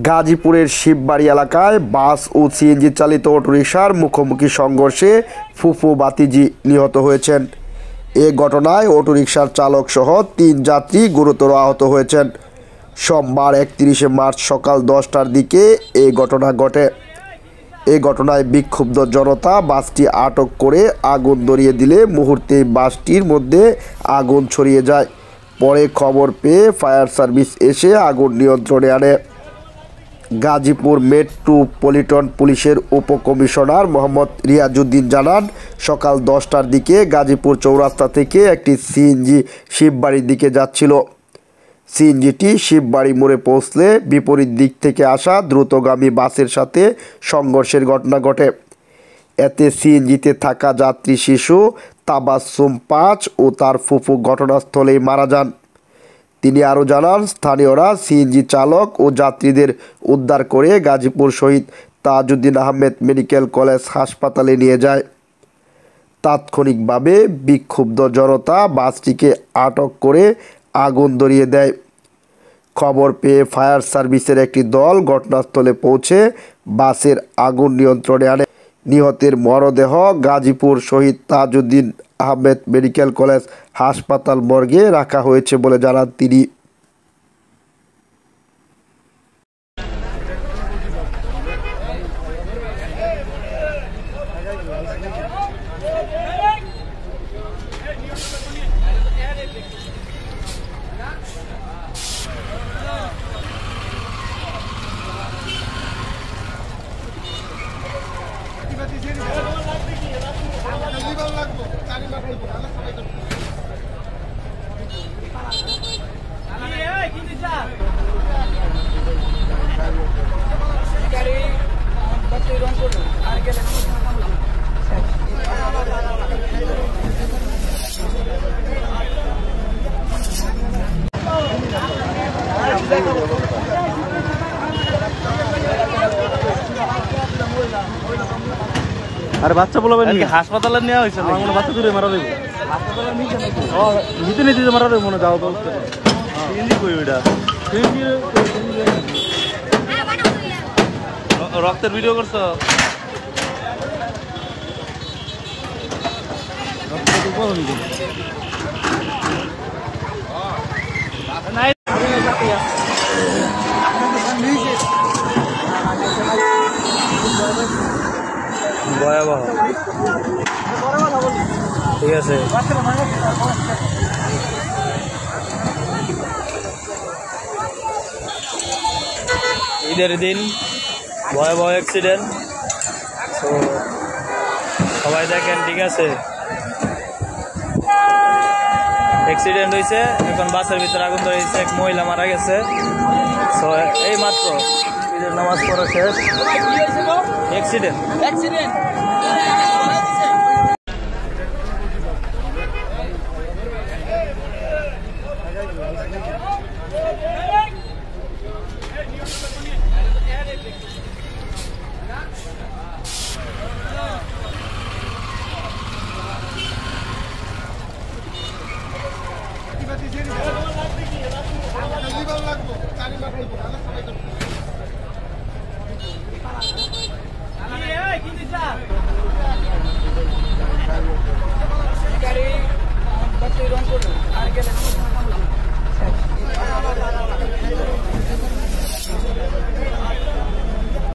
গাজীপুরের শিববাড়ি এলাকায় বাস ও সিএনজি চালিত অটোরিকশার মুখোমুখি সংঘর্ষে ফুফু বাতিজি নিহত হয়েছেন। এ ঘটনায় অটোরিকশার চালক সহ ৩ যাত্রী গুরুতর আহত হয়েছেন। সোমবার ৩১ মার্চ সকাল 10টার দিকে এই ঘটনা ঘটে। এই ঘটনায় বিক্ষুব্ধ জনতা বাসটি আটক করে আগুন ধরিয়ে দিলে মুহূর্তেই বাসটির মধ্যে আগুন ছড়িয়ে যায়। পরে খবর পেয়ে ফায়ার সার্ভিস এসে আগুন নিয়ন্ত্রণে আনে। গাজীপুর মেট্রোপলিটন পুলিশের উপকমিশনার মোহাম্মদ রিয়াজউদ্দিন জানান, সকাল 10টার দিকে গাজীপুর চৌরাস্তা থেকে একটি সিএনজি শিববাড়ির দিকে যাচ্ছিল। সিএনজিটি শিববাড়ি মোড়ে পৌঁছলে বিপরীত দিক থেকে আসা দ্রুতগামী বাসের সাথে সংঘর্ষের ঘটনা ঘটে। এতে সিএনজিতে থাকা যাত্রী শিশু তাবাসসুম ৫ ও তার ফুফু ঘটনাস্থলেই মারা যান। তিনি আরও জানান, স্থানীয়রা সিএনজি চালক ও যাত্রীদের উদ্ধার করে গাজীপুর শহীদ তাজউদ্দিন আহমেদ মেডিকেল কলেজ হাসপাতালে নিয়ে যায়। তাৎক্ষণিকভাবে বিক্ষুব্ধ জনতা বাসটিকে আটক করে আগুন ধরিয়ে দেয়। খবর পেয়ে ফায়ার সার্ভিসের একটি দল ঘটনাস্থলে পৌঁছে বাসের আগুন নিয়ন্ত্রণে আনে। নিহতের মরদেহ গাজীপুর শহীদ তাজউদ্দিন আহমেদ মেডিকেল কলেজ হাসপাতাল মর্গে রাখা হয়েছে বলে জানান তিনি। আরে বাচ্চা বলবেন হাসপাতালে নেওয়া হয়েছে, আমার মনে বাচ্চা দূরে মারা দেবো, নিতে নিতে মারা দেবো মনে যাও তো রক্তের ভিডিও করছো? ভয়াবহ, ঠিক আছে। ঈদের দিন ভয়াবহ অ্যাক্সিডেন্ট, তো সবাই দেখেন, ঠিক আছে। অ্যাক্সিডেন্ট হয়েছে, এখন বাসের ভিতরে আগুন ধরেছে, এক মহিলা মারা গেছে। তো এই মাত্র ঈদের নামাজ পড়া শেষ, অ্যাক্সিডেন্ট। লাগবো